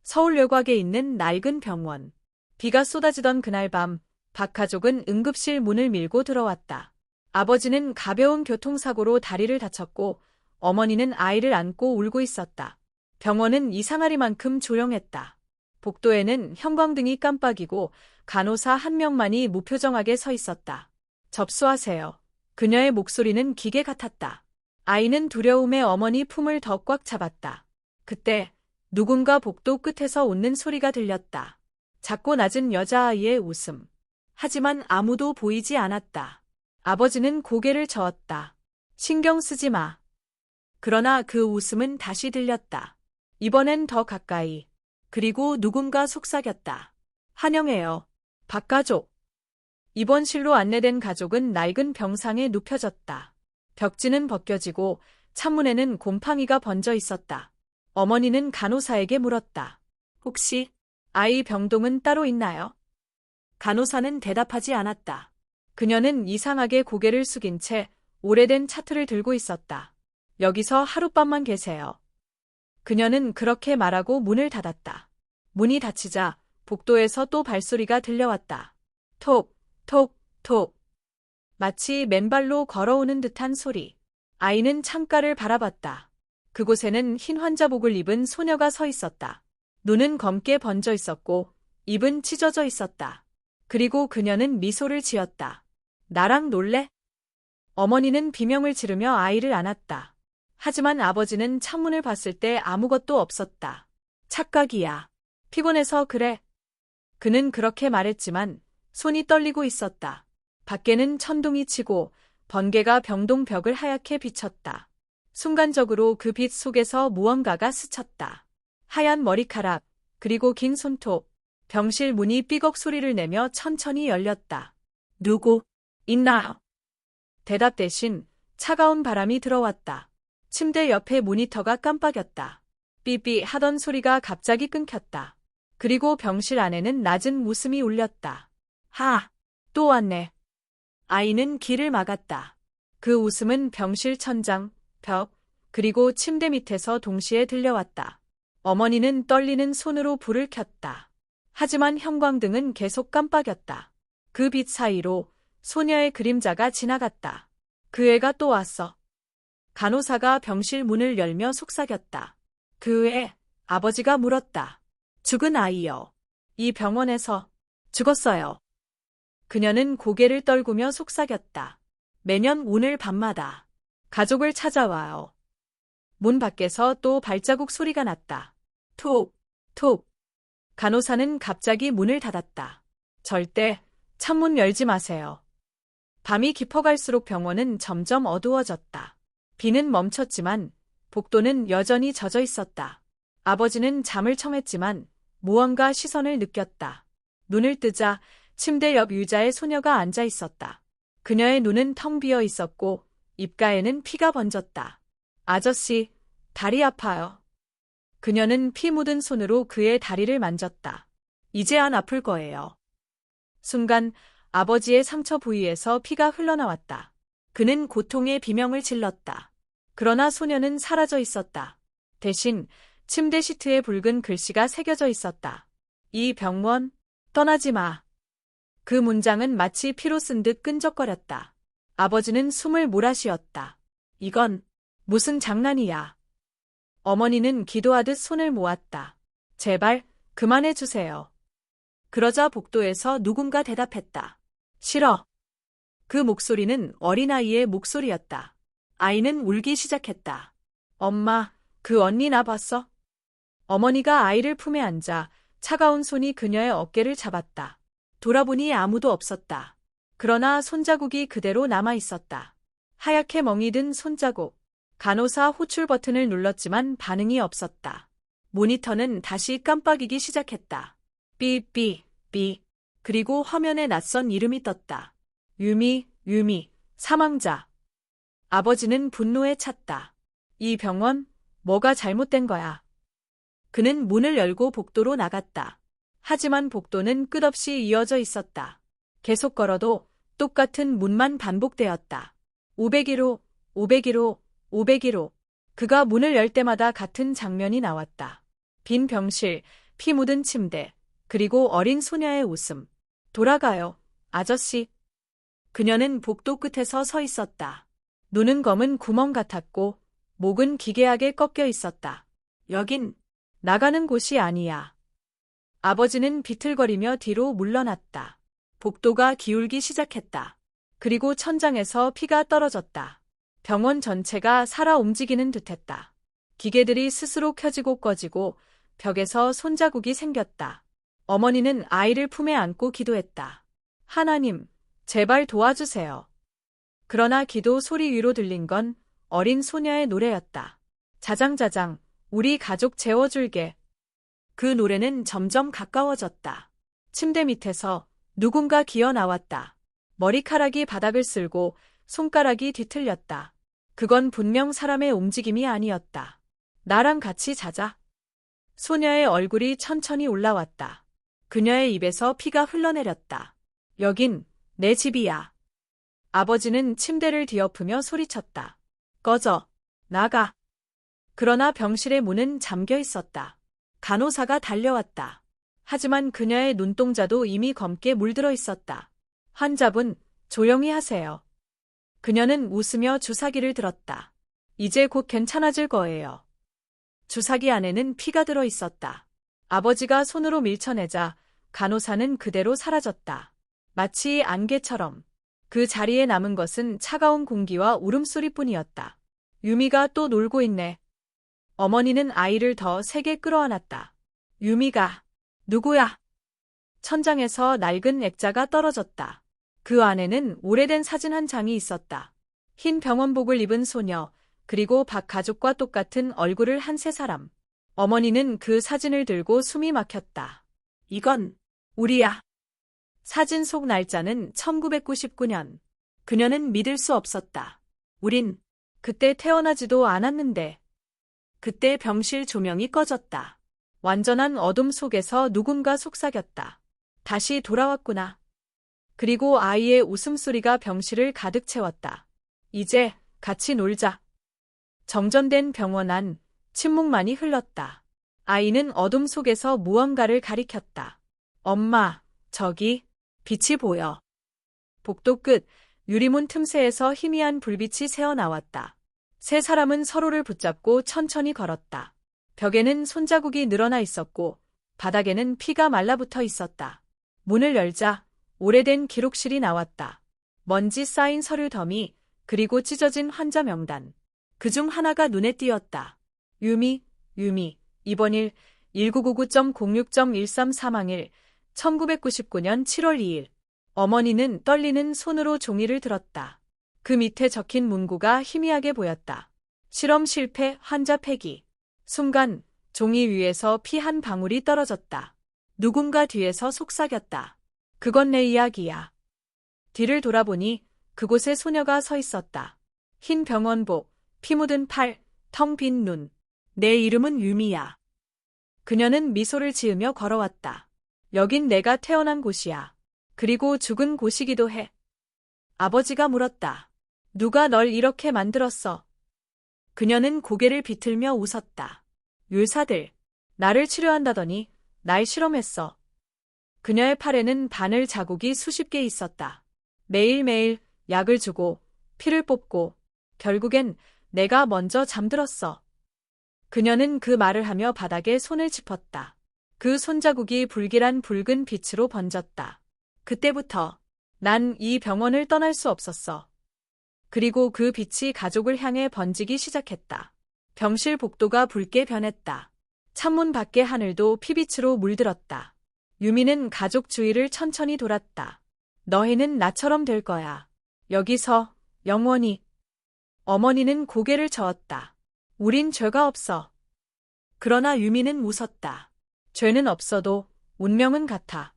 서울여곽에 있는 낡은 병원. 비가 쏟아지던 그날 밤, 박 가족은 응급실 문을 밀고 들어왔다. 아버지는 가벼운 교통사고로 다리를 다쳤고, 어머니는 아이를 안고 울고 있었다. 병원은 이상하리만큼 조용했다. 복도에는 형광등이 깜빡이고 간호사 한 명만이 무표정하게 서 있었다. 접수하세요. 그녀의 목소리는 기계 같았다. 아이는 두려움에 어머니 품을 더 꽉 잡았다. 그때 누군가 복도 끝에서 웃는 소리가 들렸다. 작고 낮은 여자아이의 웃음. 하지만 아무도 보이지 않았다. 아버지는 고개를 저었다. 신경 쓰지 마. 그러나 그 웃음은 다시 들렸다. 이번엔 더 가까이. 그리고 누군가 속삭였다. 환영해요. 박가족. 입원실로 안내된 가족은 낡은 병상에 눕혀졌다. 벽지는 벗겨지고 창문에는 곰팡이가 번져 있었다. 어머니는 간호사에게 물었다. 혹시 아이 병동은 따로 있나요? 간호사는 대답하지 않았다. 그녀는 이상하게 고개를 숙인 채 오래된 차트를 들고 있었다. 여기서 하룻밤만 계세요. 그녀는 그렇게 말하고 문을 닫았다. 문이 닫히자 복도에서 또 발소리가 들려왔다. 톡, 톡, 톡. 마치 맨발로 걸어오는 듯한 소리. 아이는 창가를 바라봤다. 그곳에는 흰 환자복을 입은 소녀가 서 있었다. 눈은 검게 번져 있었고 입은 찢어져 있었다. 그리고 그녀는 미소를 지었다. 나랑 놀래? 어머니는 비명을 지르며 아이를 안았다. 하지만 아버지는 창문을 봤을 때 아무것도 없었다. 착각이야. 피곤해서 그래. 그는 그렇게 말했지만 손이 떨리고 있었다. 밖에는 천둥이 치고 번개가 병동 벽을 하얗게 비쳤다. 순간적으로 그 빛 속에서 무언가가 스쳤다. 하얀 머리카락, 그리고 긴 손톱. 병실 문이 삐걱 소리를 내며 천천히 열렸다. 누구 있나? 대답 대신 차가운 바람이 들어왔다. 침대 옆에 모니터가 깜빡였다. 삐삐 하던 소리가 갑자기 끊겼다. 그리고 병실 안에는 낮은 웃음이 울렸다. 하! 또 왔네. 아이는 길을 막았다. 그 웃음은 병실 천장, 벽, 그리고 침대 밑에서 동시에 들려왔다. 어머니는 떨리는 손으로 불을 켰다. 하지만 형광등은 계속 깜빡였다. 그 빛 사이로 소녀의 그림자가 지나갔다. 그 애가 또 왔어. 간호사가 병실 문을 열며 속삭였다. 그 애, 아버지가 물었다. 죽은 아이요. 이 병원에서 죽었어요. 그녀는 고개를 떨구며 속삭였다. 매년 오늘 밤마다 가족을 찾아와요. 문 밖에서 또 발자국 소리가 났다. 톡, 톡. 간호사는 갑자기 문을 닫았다. 절대 창문 열지 마세요. 밤이 깊어갈수록 병원은 점점 어두워졌다. 비는 멈췄지만 복도는 여전히 젖어 있었다. 아버지는 잠을 청했지만 무언가 시선을 느꼈다. 눈을 뜨자 침대 옆 의자에 소녀가 앉아 있었다. 그녀의 눈은 텅 비어 있었고 입가에는 피가 번졌다. 아저씨, 다리 아파요. 그녀는 피 묻은 손으로 그의 다리를 만졌다. 이제 안 아플 거예요. 순간 아버지의 상처 부위에서 피가 흘러나왔다. 그는 고통의 비명을 질렀다. 그러나 소녀는 사라져 있었다. 대신 침대 시트에 붉은 글씨가 새겨져 있었다. 이 병원, 떠나지 마. 그 문장은 마치 피로 쓴 듯 끈적거렸다. 아버지는 숨을 몰아쉬었다. 이건 무슨 장난이야. 어머니는 기도하듯 손을 모았다. 제발 그만해 주세요. 그러자 복도에서 누군가 대답했다. 싫어. 그 목소리는 어린아이의 목소리였다. 아이는 울기 시작했다. 엄마, 그 언니 나 봤어? 어머니가 아이를 품에 안자 차가운 손이 그녀의 어깨를 잡았다. 돌아보니 아무도 없었다. 그러나 손자국이 그대로 남아 있었다. 하얗게 멍이 든 손자국. 간호사 호출 버튼을 눌렀지만 반응이 없었다. 모니터는 다시 깜빡이기 시작했다. 삐삐, 삐. 그리고 화면에 낯선 이름이 떴다. 유미, 사망자. 아버지는 분노에 찼다. 이 병원, 뭐가 잘못된 거야? 그는 문을 열고 복도로 나갔다. 하지만 복도는 끝없이 이어져 있었다. 계속 걸어도 똑같은 문만 반복되었다. 501호, 501호, 501호. 그가 문을 열 때마다 같은 장면이 나왔다. 빈 병실, 피 묻은 침대, 그리고 어린 소녀의 웃음. 돌아가요, 아저씨. 그녀는 복도 끝에서 서 있었다. 눈은 검은 구멍 같았고, 목은 기괴하게 꺾여 있었다. 여긴 나가는 곳이 아니야. 아버지는 비틀거리며 뒤로 물러났다. 복도가 기울기 시작했다. 그리고 천장에서 피가 떨어졌다. 병원 전체가 살아 움직이는 듯했다. 기계들이 스스로 켜지고 꺼지고 벽에서 손자국이 생겼다. 어머니는 아이를 품에 안고 기도했다. 하나님, 제발 도와주세요. 그러나 기도 소리 위로 들린 건 어린 소녀의 노래였다. 자장자장, 우리 가족 재워줄게. 그 노래는 점점 가까워졌다. 침대 밑에서 누군가 기어 나왔다. 머리카락이 바닥을 쓸고 손가락이 뒤틀렸다. 그건 분명 사람의 움직임이 아니었다. 나랑 같이 자자. 소녀의 얼굴이 천천히 올라왔다. 그녀의 입에서 피가 흘러내렸다. 여긴 내 집이야. 아버지는 침대를 뒤엎으며 소리쳤다. 꺼져. 나가. 그러나 병실의 문은 잠겨 있었다. 간호사가 달려왔다. 하지만 그녀의 눈동자도 이미 검게 물들어 있었다. 환자분, 조용히 하세요. 그녀는 웃으며 주사기를 들었다. 이제 곧 괜찮아질 거예요. 주사기 안에는 피가 들어 있었다. 아버지가 손으로 밀쳐내자 간호사는 그대로 사라졌다. 마치 안개처럼. 그 자리에 남은 것은 차가운 공기와 울음소리뿐이었다. 유미가 또 놀고 있네. 어머니는 아이를 더 세게 끌어안았다. 유미가 누구야? 천장에서 낡은 액자가 떨어졌다. 그 안에는 오래된 사진 한 장이 있었다. 흰 병원복을 입은 소녀, 그리고 박 가족과 똑같은 얼굴을 한 세 사람. 어머니는 그 사진을 들고 숨이 막혔다. 이건 우리야. 사진 속 날짜는 1999년. 그녀는 믿을 수 없었다. 우린 그때 태어나지도 않았는데. 그때 병실 조명이 꺼졌다. 완전한 어둠 속에서 누군가 속삭였다. 다시 돌아왔구나. 그리고 아이의 웃음소리가 병실을 가득 채웠다. 이제 같이 놀자. 정전된 병원 안 침묵만이 흘렀다. 아이는 어둠 속에서 무언가를 가리켰다. 엄마, 저기 빛이 보여. 복도 끝 유리문 틈새에서 희미한 불빛이 새어나왔다. 세 사람은 서로를 붙잡고 천천히 걸었다. 벽에는 손자국이 늘어나 있었고 바닥에는 피가 말라붙어 있었다. 문을 열자 오래된 기록실이 나왔다. 먼지 쌓인 서류 더미, 그리고 찢어진 환자 명단. 그중 하나가 눈에 띄었다. 유미, 입원 일 1999.06.13 사망일 1999년 7월 2일. 어머니는 떨리는 손으로 종이를 들었다. 그 밑에 적힌 문구가 희미하게 보였다. 실험 실패, 환자 폐기. 순간 종이 위에서 피 한 방울이 떨어졌다. 누군가 뒤에서 속삭였다. 그건 내 이야기야. 뒤를 돌아보니 그곳에 소녀가 서 있었다. 흰 병원복, 피 묻은 팔, 텅 빈 눈. 내 이름은 유미야. 그녀는 미소를 지으며 걸어왔다. 여긴 내가 태어난 곳이야. 그리고 죽은 곳이기도 해. 아버지가 물었다. 누가 널 이렇게 만들었어? 그녀는 고개를 비틀며 웃었다. 의사들, 나를 치료한다더니 날 실험했어. 그녀의 팔에는 바늘 자국이 수십 개 있었다. 매일매일 약을 주고 피를 뽑고 결국엔 내가 먼저 잠들었어. 그녀는 그 말을 하며 바닥에 손을 짚었다. 그 손자국이 불길한 붉은 빛으로 번졌다. 그때부터 난 이 병원을 떠날 수 없었어. 그리고 그 빛이 가족을 향해 번지기 시작했다. 병실 복도가 붉게 변했다. 창문 밖의 하늘도 피빛으로 물들었다. 유미는 가족 주위를 천천히 돌았다. 너희는 나처럼 될 거야. 여기서 영원히. 어머니는 고개를 저었다. 우린 죄가 없어. 그러나 유미는 웃었다. 죄는 없어도 운명은 같아.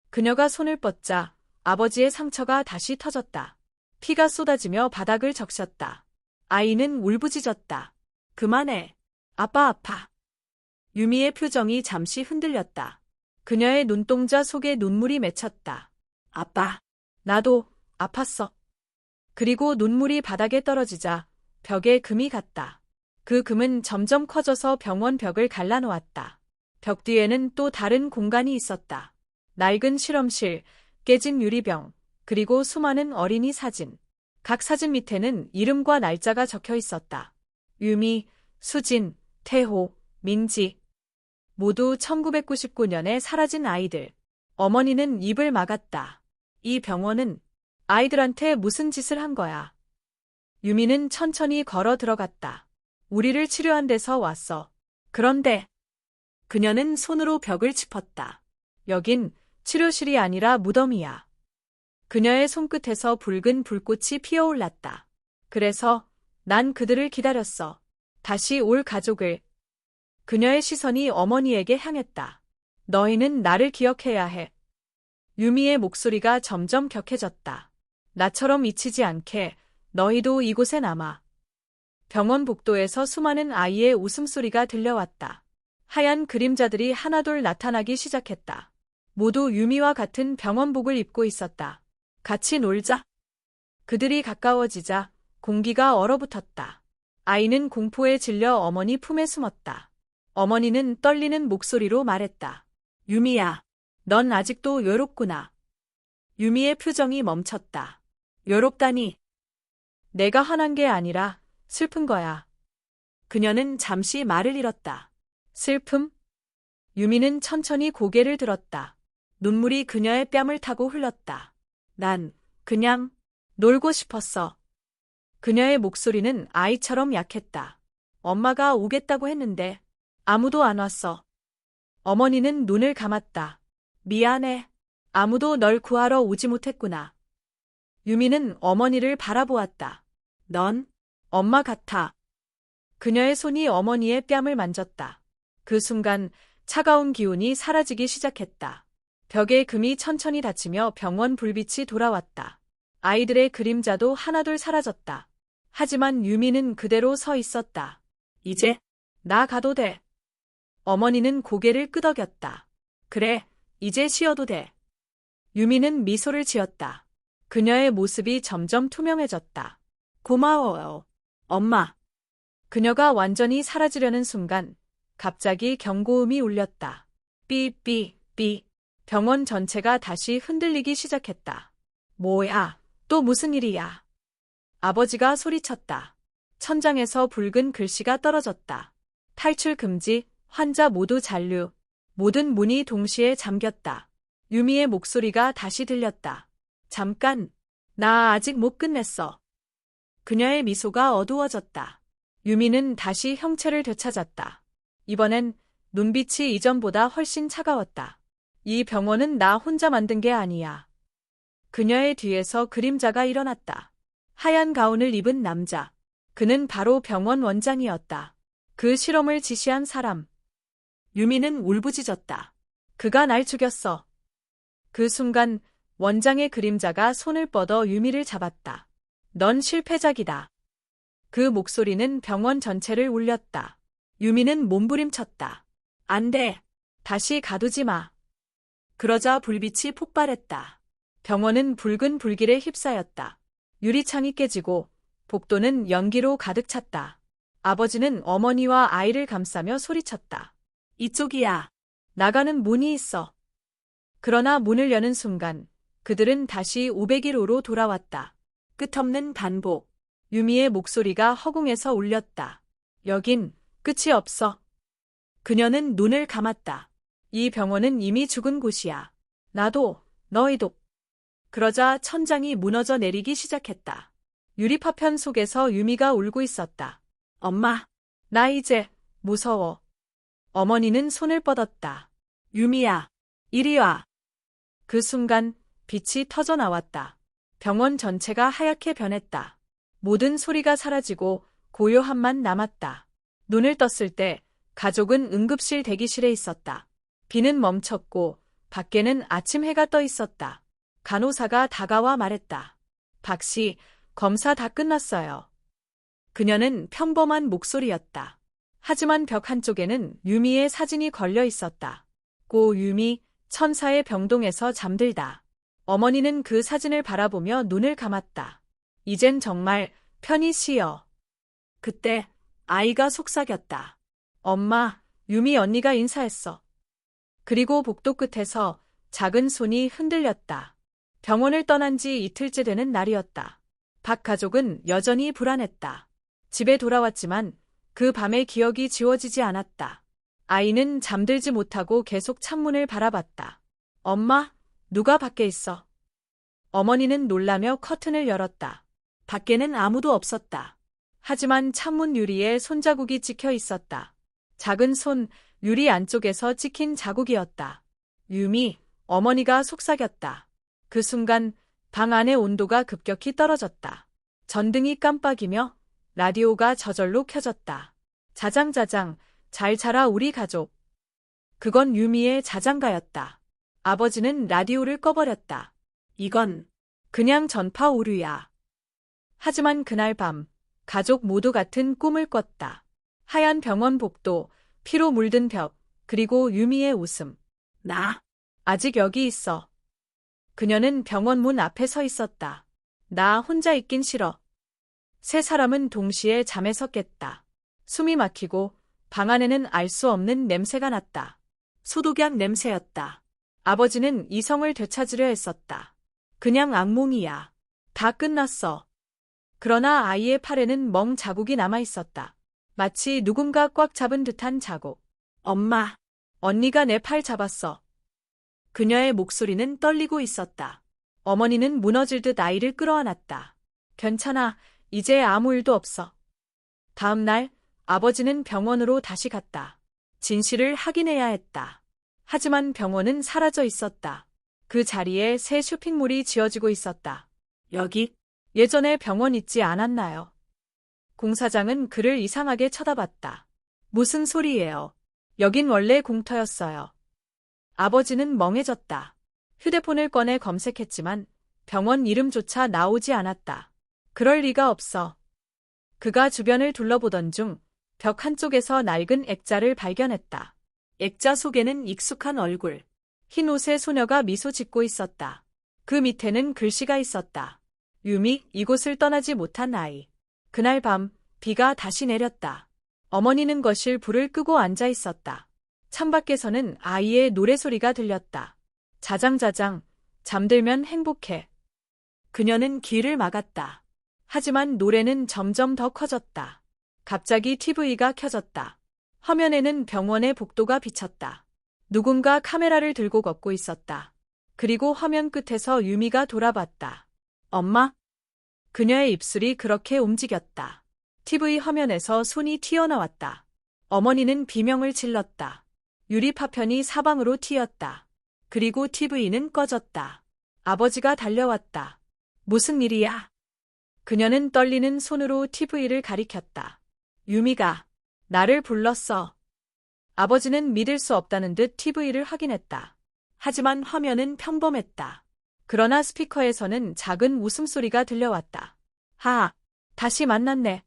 그녀가 손을 뻗자 아버지의 상처가 다시 터졌다. 피가 쏟아지며 바닥을 적셨다. 아이는 울부짖었다. 그만해. 아빠 아파. 유미의 표정이 잠시 흔들렸다. 그녀의 눈동자 속에 눈물이 맺혔다. 아빠, 나도 아팠어. 그리고 눈물이 바닥에 떨어지자 벽에 금이 갔다. 그 금은 점점 커져서 병원 벽을 갈라놓았다. 벽 뒤에는 또 다른 공간이 있었다. 낡은 실험실, 깨진 유리병, 그리고 수많은 어린이 사진. 각 사진 밑에는 이름과 날짜가 적혀 있었다. 유미, 수진, 태호, 민지. 모두 1999년에 사라진 아이들. 어머니는 입을 막았다. 이 병원은 아이들한테 무슨 짓을 한 거야? 유미는 천천히 걸어 들어갔다. 우리를 치료한 데서 왔어. 그런데 그녀는 손으로 벽을 짚었다. 여긴 치료실이 아니라 무덤이야. 그녀의 손끝에서 붉은 불꽃이 피어올랐다. 그래서 난 그들을 기다렸어. 다시 올 가족을. 그녀의 시선이 어머니에게 향했다. 너희는 나를 기억해야 해. 유미의 목소리가 점점 격해졌다. 나처럼 잊히지 않게 너희도 이곳에 남아. 병원 복도에서 수많은 아이의 웃음소리가 들려왔다. 하얀 그림자들이 하나둘 나타나기 시작했다. 모두 유미와 같은 병원복을 입고 있었다. 같이 놀자. 그들이 가까워지자 공기가 얼어붙었다. 아이는 공포에 질려 어머니 품에 숨었다. 어머니는 떨리는 목소리로 말했다. 유미야, 넌 아직도 외롭구나. 유미의 표정이 멈췄다. 외롭다니. 내가 화난 게 아니라 슬픈 거야. 그녀는 잠시 말을 잃었다. 슬픔? 유미는 천천히 고개를 들었다. 눈물이 그녀의 뺨을 타고 흘렀다. 난 그냥 놀고 싶었어. 그녀의 목소리는 아이처럼 약했다. 엄마가 오겠다고 했는데 아무도 안 왔어. 어머니는 눈을 감았다. 미안해. 아무도 널 구하러 오지 못했구나. 유미는 어머니를 바라보았다. 넌 엄마 같아. 그녀의 손이 어머니의 뺨을 만졌다. 그 순간 차가운 기운이 사라지기 시작했다. 벽에 금이 천천히 닫히며 병원 불빛이 돌아왔다. 아이들의 그림자도 하나둘 사라졌다. 하지만 유미는 그대로 서 있었다. 이제 나 가도 돼. 어머니는 고개를 끄덕였다. 그래, 이제 쉬어도 돼. 유미는 미소를 지었다. 그녀의 모습이 점점 투명해졌다. 고마워요, 엄마. 그녀가 완전히 사라지려는 순간 갑자기 경고음이 울렸다. 삐삐삐. 병원 전체가 다시 흔들리기 시작했다. 뭐야, 또 무슨 일이야? 아버지가 소리쳤다. 천장에서 붉은 글씨가 떨어졌다. 탈출 금지, 환자 모두 잔류. 모든 문이 동시에 잠겼다. 유미의 목소리가 다시 들렸다. 잠깐, 나 아직 못 끝냈어. 그녀의 미소가 어두워졌다. 유미는 다시 형체를 되찾았다. 이번엔 눈빛이 이전보다 훨씬 차가웠다. 이 병원은 나 혼자 만든 게 아니야. 그녀의 뒤에서 그림자가 일어났다. 하얀 가운을 입은 남자. 그는 바로 병원 원장이었다. 그 실험을 지시한 사람. 유미는 울부짖었다. 그가 날 죽였어. 그 순간 원장의 그림자가 손을 뻗어 유미를 잡았다. 넌 실패작이다. 그 목소리는 병원 전체를 울렸다. 유미는 몸부림쳤다. 안 돼. 다시 가두지 마. 그러자 불빛이 폭발했다. 병원은 붉은 불길에 휩싸였다. 유리창이 깨지고 복도는 연기로 가득 찼다. 아버지는 어머니와 아이를 감싸며 소리쳤다. 이쪽이야. 나가는 문이 있어. 그러나 문을 여는 순간 그들은 다시 501호로 돌아왔다. 끝없는 반복. 유미의 목소리가 허공에서 울렸다. 여긴 끝이 없어. 그녀는 눈을 감았다. 이 병원은 이미 죽은 곳이야. 나도, 너희도. 그러자 천장이 무너져 내리기 시작했다. 유리파편 속에서 유미가 울고 있었다. 엄마, 나 이제 무서워. 어머니는 손을 뻗었다. 유미야, 이리 와. 그 순간 빛이 터져 나왔다. 병원 전체가 하얗게 변했다. 모든 소리가 사라지고 고요함만 남았다. 눈을 떴을 때 가족은 응급실 대기실에 있었다. 비는 멈췄고 밖에는 아침 해가 떠 있었다. 간호사가 다가와 말했다. 박 씨, 검사 다 끝났어요. 그녀는 평범한 목소리였다. 하지만 벽 한쪽에는 유미의 사진이 걸려 있었다. 고 유미, 천사의 병동에서 잠들다. 어머니는 그 사진을 바라보며 눈을 감았다. 이젠 정말 편히 쉬어. 그때 아이가 속삭였다. 엄마, 유미 언니가 인사했어. 그리고 복도 끝에서 작은 손이 흔들렸다. 병원을 떠난 지 이틀째 되는 날이었다. 박 가족은 여전히 불안했다. 집에 돌아왔지만 그 밤의 기억이 지워지지 않았다. 아이는 잠들지 못하고 계속 창문을 바라봤다. 엄마, 누가 밖에 있어? 어머니는 놀라며 커튼을 열었다. 밖에는 아무도 없었다. 하지만 창문 유리에 손자국이 찍혀 있었다. 작은 손, 유리 안쪽에서 찍힌 자국이었다. 유미, 어머니가 속삭였다. 그 순간 방 안의 온도가 급격히 떨어졌다. 전등이 깜빡이며 라디오가 저절로 켜졌다. 자장자장, 잘 자라 우리 가족. 그건 유미의 자장가였다. 아버지는 라디오를 꺼버렸다. 이건 그냥 전파 오류야. 하지만 그날 밤, 가족 모두 같은 꿈을 꿨다. 하얀 병원 복도, 피로 물든 벽, 그리고 유미의 웃음. 나 아직 여기 있어. 그녀는 병원 문 앞에 서 있었다. 나 혼자 있긴 싫어. 세 사람은 동시에 잠에서 깼다. 숨이 막히고 방 안에는 알 수 없는 냄새가 났다. 소독약 냄새였다. 아버지는 이성을 되찾으려 했었다. 그냥 악몽이야. 다 끝났어. 그러나 아이의 팔에는 멍 자국이 남아 있었다. 마치 누군가 꽉 잡은 듯한 자국. 엄마, 언니가 내 팔 잡았어. 그녀의 목소리는 떨리고 있었다. 어머니는 무너질 듯 아이를 끌어안았다. 괜찮아, 이제 아무 일도 없어. 다음 날, 아버지는 병원으로 다시 갔다. 진실을 확인해야 했다. 하지만 병원은 사라져 있었다. 그 자리에 새 쇼핑몰이 지어지고 있었다. 여기, 예전에 병원 있지 않았나요? 공사장은 그를 이상하게 쳐다봤다. 무슨 소리예요? 여긴 원래 공터였어요. 아버지는 멍해졌다. 휴대폰을 꺼내 검색했지만 병원 이름조차 나오지 않았다. 그럴 리가 없어. 그가 주변을 둘러보던 중 벽 한쪽에서 낡은 액자를 발견했다. 액자 속에는 익숙한 얼굴. 흰 옷의 소녀가 미소 짓고 있었다. 그 밑에는 글씨가 있었다. 유미, 이곳을 떠나지 못한 아이. 그날 밤, 비가 다시 내렸다. 어머니는 거실 불을 끄고 앉아 있었다. 창밖에서는 아이의 노래소리가 들렸다. 자장자장, 잠들면 행복해. 그녀는 귀를 막았다. 하지만 노래는 점점 더 커졌다. 갑자기 TV가 켜졌다. 화면에는 병원의 복도가 비쳤다. 누군가 카메라를 들고 걷고 있었다. 그리고 화면 끝에서 유미가 돌아봤다. 엄마? 그녀의 입술이 그렇게 움직였다. TV 화면에서 손이 튀어나왔다. 어머니는 비명을 질렀다. 유리 파편이 사방으로 튀었다. 그리고 TV는 꺼졌다. 아버지가 달려왔다. 무슨 일이야? 그녀는 떨리는 손으로 TV를 가리켰다. 유미가 나를 불렀어. 아버지는 믿을 수 없다는 듯 TV를 확인했다. 하지만 화면은 평범했다. 그러나 스피커에서는 작은 웃음소리가 들려왔다. 하, 다시 만났네.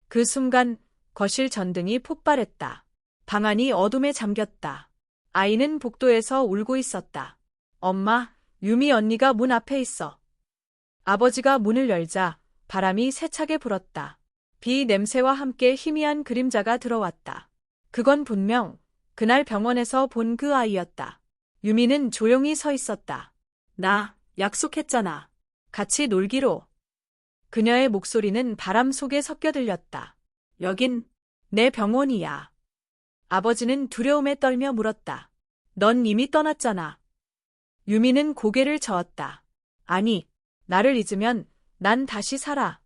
그 순간 거실 전등이 폭발했다. 방 안이 어둠에 잠겼다. 아이는 복도에서 울고 있었다. 엄마, 유미 언니가 문 앞에 있어. 아버지가 문을 열자 바람이 세차게 불었다. 비 냄새와 함께 희미한 그림자가 들어왔다. 그건 분명 그날 병원에서 본 그 아이였다. 유미는 조용히 서 있었다. 나 약속했잖아. 같이 놀기로. 그녀의 목소리는 바람 속에 섞여 들렸다. 여긴 내 병원이야. 아버지는 두려움에 떨며 물었다. 넌 이미 떠났잖아. 유미는 고개를 저었다. 아니, 나를 잊으면 난 다시 살아.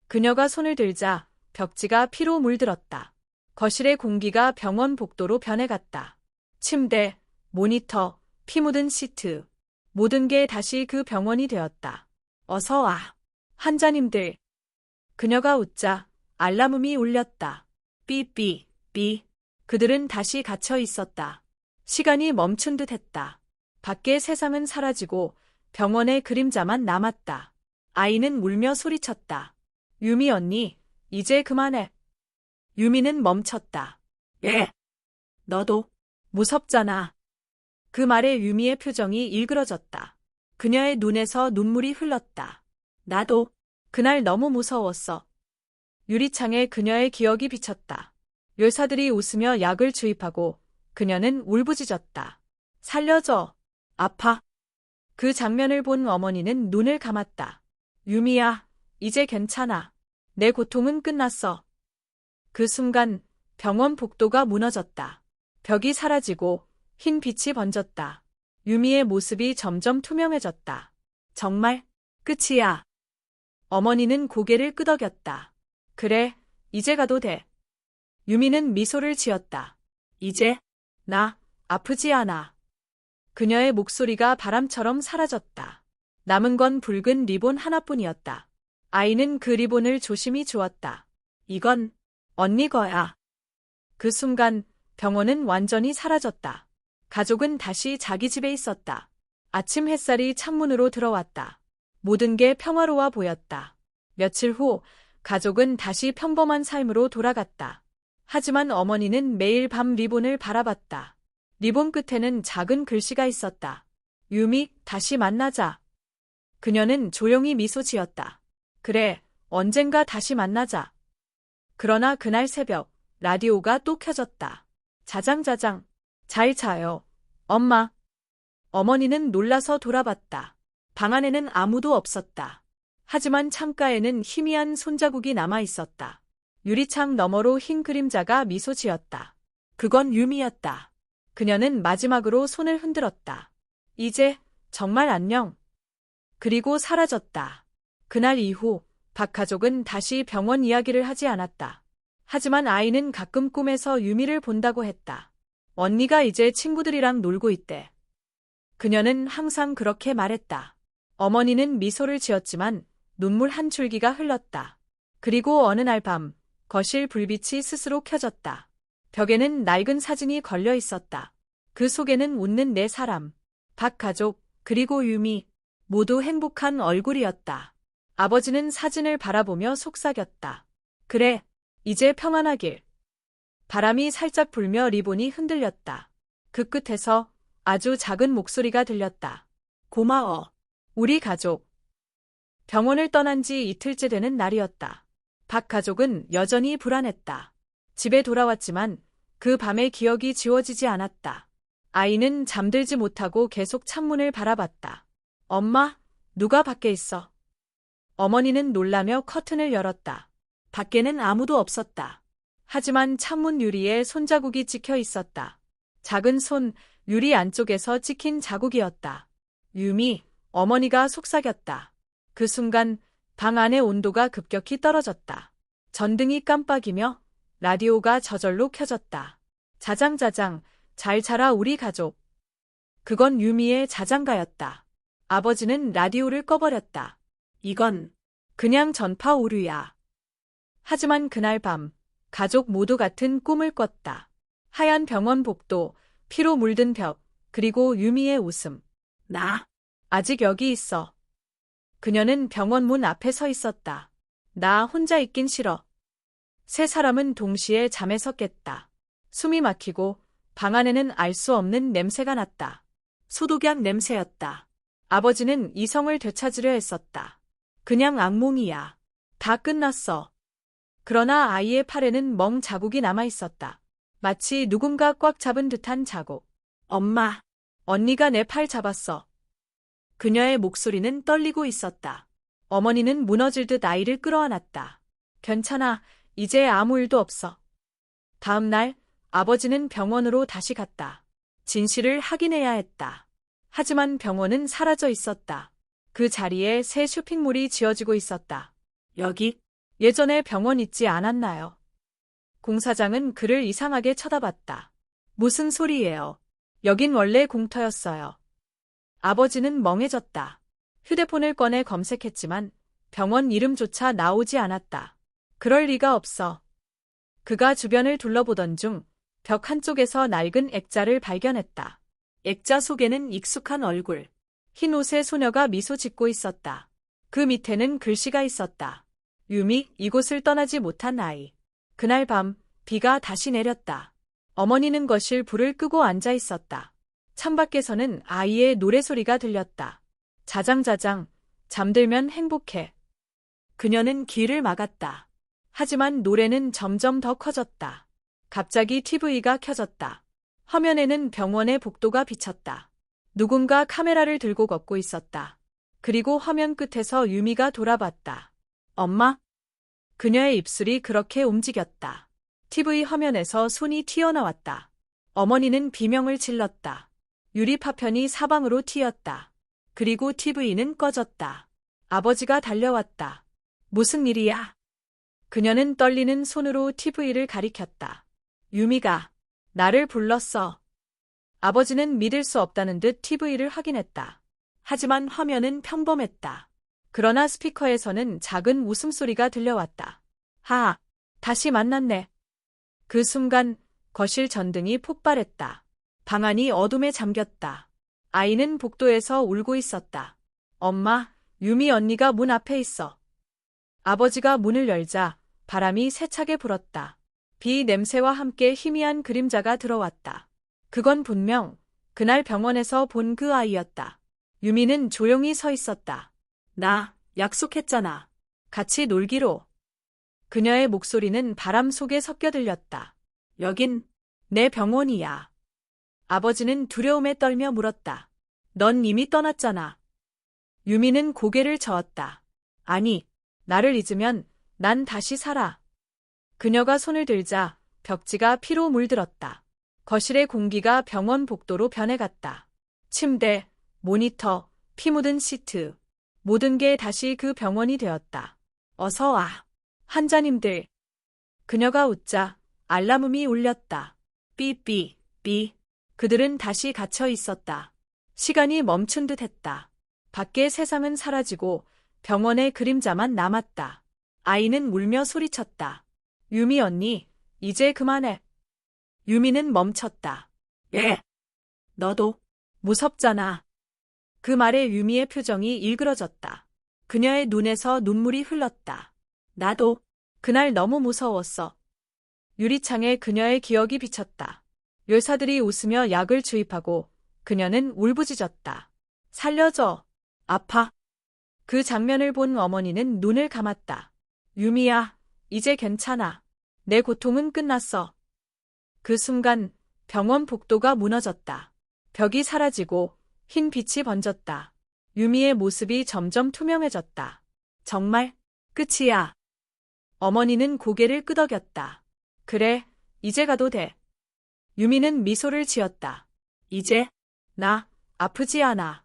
그녀가 손을 들자 벽지가 피로 물들었다. 거실의 공기가 병원 복도로 변해갔다. 침대, 모니터, 피 묻은 시트. 모든 게 다시 그 병원이 되었다. 어서 와. 환자님들. 그녀가 웃자 알람음이 울렸다. 삐삐, 삐. 그들은 다시 갇혀 있었다. 시간이 멈춘 듯 했다. 밖의 세상은 사라지고 병원의 그림자만 남았다. 아이는 울며 소리쳤다. 유미 언니, 이제 그만해. 유미는 멈췄다. 예. 너도 무섭잖아. 그 말에 유미의 표정이 일그러졌다. 그녀의 눈에서 눈물이 흘렀다. 나도 그날 너무 무서웠어. 유리창에 그녀의 기억이 비쳤다. 요사들이 웃으며 약을 주입하고 그녀는 울부짖었다. 살려줘. 아파. 그 장면을 본 어머니는 눈을 감았다. 유미야, 이제 괜찮아. 내 고통은 끝났어. 그 순간 병원 복도가 무너졌다. 벽이 사라지고 흰 빛이 번졌다. 유미의 모습이 점점 투명해졌다. 정말 끝이야. 어머니는 고개를 끄덕였다. 그래, 이제 가도 돼. 유미는 미소를 지었다. 이제 나 아프지 않아. 그녀의 목소리가 바람처럼 사라졌다. 남은 건 붉은 리본 하나뿐이었다. 아이는 그 리본을 조심히 주었다. 이건 언니 거야. 그 순간 병원은 완전히 사라졌다. 가족은 다시 자기 집에 있었다. 아침 햇살이 창문으로 들어왔다. 모든 게 평화로워 보였다. 며칠 후 가족은 다시 평범한 삶으로 돌아갔다. 하지만 어머니는 매일 밤 리본을 바라봤다. 리본 끝에는 작은 글씨가 있었다. 유미, 다시 만나자. 그녀는 조용히 미소 지었다. 그래, 언젠가 다시 만나자. 그러나 그날 새벽, 라디오가 또 켜졌다. 자장자장. 잘 자요. 엄마. 어머니는 놀라서 돌아봤다. 방 안에는 아무도 없었다. 하지만 창가에는 희미한 손자국이 남아 있었다. 유리창 너머로 흰 그림자가 미소 지었다. 그건 유미였다. 그녀는 마지막으로 손을 흔들었다. 이제 정말 안녕. 그리고 사라졌다. 그날 이후 박 가족은 다시 병원 이야기를 하지 않았다. 하지만 아이는 가끔 꿈에서 유미를 본다고 했다. 언니가 이제 친구들이랑 놀고 있대. 그녀는 항상 그렇게 말했다. 어머니는 미소를 지었지만 눈물 한 줄기가 흘렀다. 그리고 어느 날 밤, 거실 불빛이 스스로 켜졌다. 벽에는 낡은 사진이 걸려 있었다. 그 속에는 웃는 네 사람, 박 가족, 그리고 유미, 모두 행복한 얼굴이었다. 아버지는 사진을 바라보며 속삭였다. 그래, 이제 평안하길. 바람이 살짝 불며 리본이 흔들렸다. 그 끝에서 아주 작은 목소리가 들렸다. 고마워. 우리 가족. 병원을 떠난 지 이틀째 되는 날이었다. 박 가족은 여전히 불안했다. 집에 돌아왔지만 그 밤의 기억이 지워지지 않았다. 아이는 잠들지 못하고 계속 창문을 바라봤다. 엄마, 누가 밖에 있어? 어머니는 놀라며 커튼을 열었다. 밖에는 아무도 없었다. 하지만 창문 유리에 손자국이 찍혀 있었다. 작은 손, 유리 안쪽에서 찍힌 자국이었다. 유미, 어머니가 속삭였다. 그 순간 방 안의 온도가 급격히 떨어졌다. 전등이 깜빡이며 라디오가 저절로 켜졌다. 자장자장, 잘 자라 우리 가족. 그건 유미의 자장가였다. 아버지는 라디오를 꺼버렸다. 이건 그냥 전파 오류야. 하지만 그날 밤, 가족 모두 같은 꿈을 꿨다. 하얀 병원 복도, 피로 물든 벽, 그리고 유미의 웃음. 나 아직 여기 있어. 그녀는 병원 문 앞에 서 있었다. 나 혼자 있긴 싫어. 세 사람은 동시에 잠에서 깼다. 숨이 막히고 방 안에는 알 수 없는 냄새가 났다. 소독약 냄새였다. 아버지는 이성을 되찾으려 했었다. 그냥 악몽이야. 다 끝났어. 그러나 아이의 팔에는 멍 자국이 남아 있었다. 마치 누군가 꽉 잡은 듯한 자국. 엄마, 언니가 내 팔 잡았어. 그녀의 목소리는 떨리고 있었다. 어머니는 무너질 듯 아이를 끌어안았다. 괜찮아, 이제 아무 일도 없어. 다음 날, 아버지는 병원으로 다시 갔다. 진실을 확인해야 했다. 하지만 병원은 사라져 있었다. 그 자리에 새 쇼핑몰이 지어지고 있었다. 여기, 예전에 병원 있지 않았나요? 공사장은 그를 이상하게 쳐다봤다. 무슨 소리예요? 여긴 원래 공터였어요. 아버지는 멍해졌다. 휴대폰을 꺼내 검색했지만 병원 이름조차 나오지 않았다. 그럴 리가 없어. 그가 주변을 둘러보던 중 벽 한쪽에서 낡은 액자를 발견했다. 액자 속에는 익숙한 얼굴. 흰 옷의 소녀가 미소 짓고 있었다. 그 밑에는 글씨가 있었다. 유미, 이곳을 떠나지 못한 아이. 그날 밤, 비가 다시 내렸다. 어머니는 거실 불을 끄고 앉아 있었다. 창밖에서는 아이의 노래소리가 들렸다. 자장자장, 잠들면 행복해. 그녀는 귀를 막았다. 하지만 노래는 점점 더 커졌다. 갑자기 TV가 켜졌다. 화면에는 병원의 복도가 비쳤다. 누군가 카메라를 들고 걷고 있었다. 그리고 화면 끝에서 유미가 돌아봤다. 엄마? 그녀의 입술이 그렇게 움직였다. TV 화면에서 손이 튀어나왔다. 어머니는 비명을 질렀다. 유리 파편이 사방으로 튀었다. 그리고 TV는 꺼졌다. 아버지가 달려왔다. 무슨 일이야? 그녀는 떨리는 손으로 TV를 가리켰다. 유미가 나를 불렀어. 아버지는 믿을 수 없다는 듯 TV를 확인했다. 하지만 화면은 평범했다. 그러나 스피커에서는 작은 웃음소리가 들려왔다. 하, 다시 만났네. 그 순간 거실 전등이 폭발했다. 방 안이 어둠에 잠겼다. 아이는 복도에서 울고 있었다. 엄마, 유미 언니가 문 앞에 있어. 아버지가 문을 열자 바람이 세차게 불었다. 비 냄새와 함께 희미한 그림자가 들어왔다. 그건 분명 그날 병원에서 본 그 아이였다. 유미는 조용히 서 있었다. 나 약속했잖아. 같이 놀기로. 그녀의 목소리는 바람 속에 섞여 들렸다. 여긴 내 병원이야. 아버지는 두려움에 떨며 물었다. 넌 이미 떠났잖아. 유미는 고개를 저었다. 아니, 나를 잊으면 난 다시 살아. 그녀가 손을 들자 벽지가 피로 물들었다. 거실의 공기가 병원 복도로 변해갔다. 침대, 모니터, 피 묻은 시트. 모든 게 다시 그 병원이 되었다. 어서 와. 환자님들. 그녀가 웃자 알람음이 울렸다. 삐삐, 삐. 그들은 다시 갇혀 있었다. 시간이 멈춘 듯 했다. 밖의 세상은 사라지고 병원의 그림자만 남았다. 아이는 울며 소리쳤다. 유미 언니, 이제 그만해. 유미는 멈췄다. 예. 너도 무섭잖아. 그 말에 유미의 표정이 일그러졌다. 그녀의 눈에서 눈물이 흘렀다. 나도 그날 너무 무서웠어. 유리창에 그녀의 기억이 비쳤다. 요사들이 웃으며 약을 주입하고 그녀는 울부짖었다. 살려줘. 아파. 그 장면을 본 어머니는 눈을 감았다. 유미야, 이제 괜찮아. 내 고통은 끝났어. 그 순간 병원 복도가 무너졌다. 벽이 사라지고 흰 빛이 번졌다. 유미의 모습이 점점 투명해졌다. 정말 끝이야. 어머니는 고개를 끄덕였다. 그래, 이제 가도 돼. 유미는 미소를 지었다. 이제 나 아프지 않아.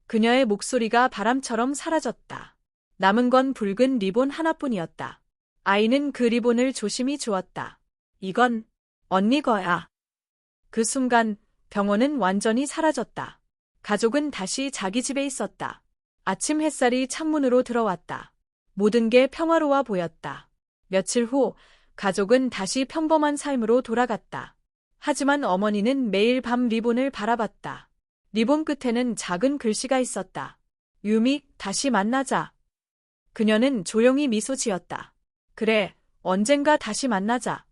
그녀의 목소리가 바람처럼 사라졌다. 남은 건 붉은 리본 하나뿐이었다. 아이는 그 리본을 조심히 주었다. 이건 언니 거야. 그 순간 병원은 완전히 사라졌다. 가족은 다시 자기 집에 있었다. 아침 햇살이 창문으로 들어왔다. 모든 게 평화로워 보였다. 며칠 후 가족은 다시 평범한 삶으로 돌아갔다. 하지만 어머니는 매일 밤 리본을 바라봤다. 리본 끝에는 작은 글씨가 있었다. 유미, 다시 만나자. 그녀는 조용히 미소 지었다. 그래, 언젠가 다시 만나자.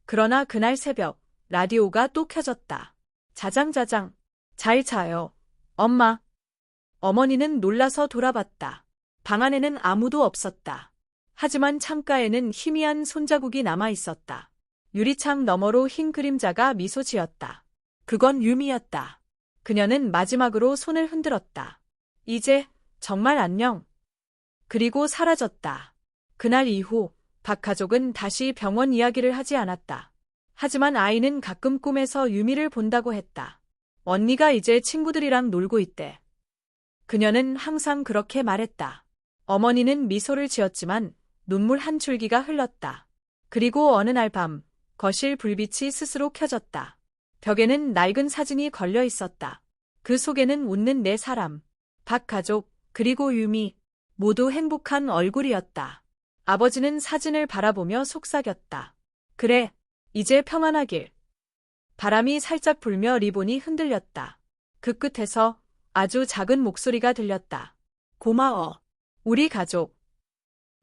그러나 그날 새벽, 라디오가 또 켜졌다. 자장자장. 잘 자요. 엄마. 어머니는 놀라서 돌아봤다. 방 안에는 아무도 없었다. 하지만 창가에는 희미한 손자국이 남아 있었다. 유리창 너머로 흰 그림자가 미소 지었다. 그건 유미였다. 그녀는 마지막으로 손을 흔들었다. 이제 정말 안녕. 그리고 사라졌다. 그날 이후 박 가족은 다시 병원 이야기를 하지 않았다. 하지만 아이는 가끔 꿈에서 유미를 본다고 했다. 언니가 이제 친구들이랑 놀고 있대. 그녀는 항상 그렇게 말했다. 어머니는 미소를 지었지만 눈물 한 줄기가 흘렀다. 그리고 어느 날 밤, 거실 불빛이 스스로 켜졌다. 벽에는 낡은 사진이 걸려 있었다. 그 속에는 웃는 네 사람, 박 가족, 그리고 유미, 모두 행복한 얼굴이었다. 아버지는 사진을 바라보며 속삭였다. 그래, 이제 평안하길. 바람이 살짝 불며 리본이 흔들렸다. 그 끝에서 아주 작은 목소리가 들렸다. 고마워, 우리 가족.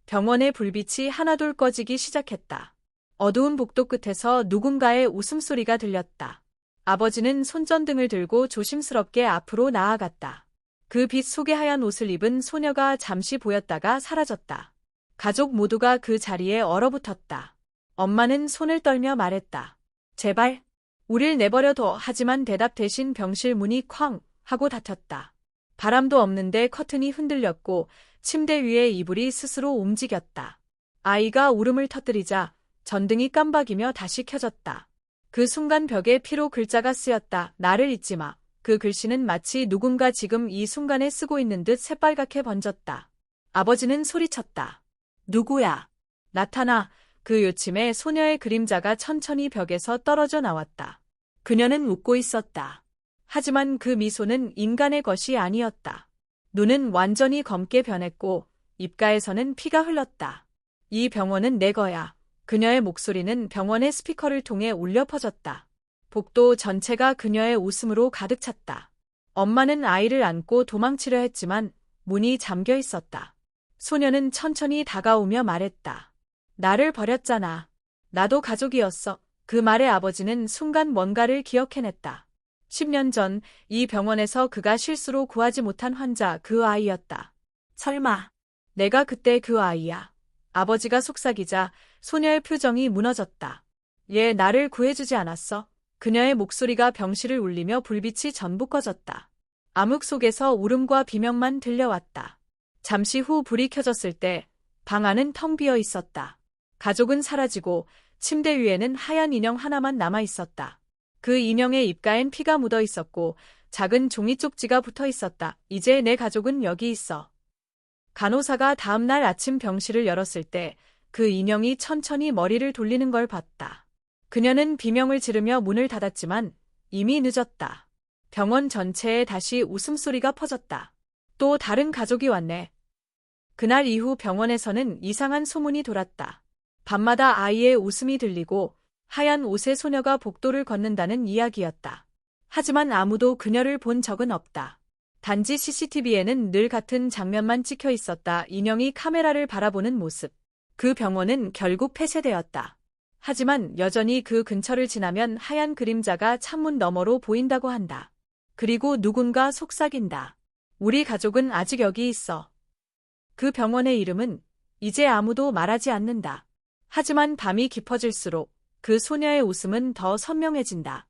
병원의 불빛이 하나둘 꺼지기 시작했다. 어두운 복도 끝에서 누군가의 웃음소리가 들렸다. 아버지는 손전등을 들고 조심스럽게 앞으로 나아갔다. 그 빛 속에 하얀 옷을 입은 소녀가 잠시 보였다가 사라졌다. 가족 모두가 그 자리에 얼어붙었다. 엄마는 손을 떨며 말했다. 제발, 우릴 내버려둬. 하지만 대답 대신 병실 문이 쾅 하고 닫혔다. 바람도 없는데 커튼이 흔들렸고 침대 위에 이불이 스스로 움직였다. 아이가 울음을 터뜨리자 전등이 깜박이며 다시 켜졌다. 그 순간 벽에 피로 글자가 쓰였다. 나를 잊지 마. 그 글씨는 마치 누군가 지금 이 순간에 쓰고 있는 듯 새빨갛게 번졌다. 아버지는 소리쳤다. 누구야? 나타나. 그 요침에 소녀의 그림자가 천천히 벽에서 떨어져 나왔다. 그녀는 웃고 있었다. 하지만 그 미소는 인간의 것이 아니었다. 눈은 완전히 검게 변했고 입가에서는 피가 흘렀다. 이 병원은 내 거야. 그녀의 목소리는 병원의 스피커를 통해 울려 퍼졌다. 복도 전체가 그녀의 웃음으로 가득 찼다. 엄마는 아이를 안고 도망치려 했지만 문이 잠겨 있었다. 소녀는 천천히 다가오며 말했다. 나를 버렸잖아. 나도 가족이었어. 그 말에 아버지는 순간 뭔가를 기억해냈다. 10년 전 이 병원에서 그가 실수로 구하지 못한 환자, 그 아이였다. 설마 내가 그때 그 아이야. 아버지가 속삭이자 소녀의 표정이 무너졌다. 얘 나를 구해주지 않았어. 그녀의 목소리가 병실을 울리며 불빛이 전부 꺼졌다. 암흑 속에서 울음과 비명만 들려왔다. 잠시 후 불이 켜졌을 때 방 안은 텅 비어 있었다. 가족은 사라지고 침대 위에는 하얀 인형 하나만 남아 있었다. 그 인형의 입가엔 피가 묻어 있었고 작은 종이 쪽지가 붙어 있었다. 이제 내 가족은 여기 있어. 간호사가 다음 날 아침 병실을 열었을 때 그 인형이 천천히 머리를 돌리는 걸 봤다. 그녀는 비명을 지르며 문을 닫았지만 이미 늦었다. 병원 전체에 다시 웃음소리가 퍼졌다. 또 다른 가족이 왔네. 그날 이후 병원에서는 이상한 소문이 돌았다. 밤마다 아이의 웃음이 들리고 하얀 옷의 소녀가 복도를 걷는다는 이야기였다. 하지만 아무도 그녀를 본 적은 없다. 단지 CCTV에는 늘 같은 장면만 찍혀 있었다. 인형이 카메라를 바라보는 모습. 그 병원은 결국 폐쇄되었다. 하지만 여전히 그 근처를 지나면 하얀 그림자가 창문 너머로 보인다고 한다. 그리고 누군가 속삭인다. 우리 가족은 아직 여기 있어. 그 병원의 이름은 이제 아무도 말하지 않는다. 하지만 밤이 깊어질수록 그 소녀의 웃음은 더 선명해진다.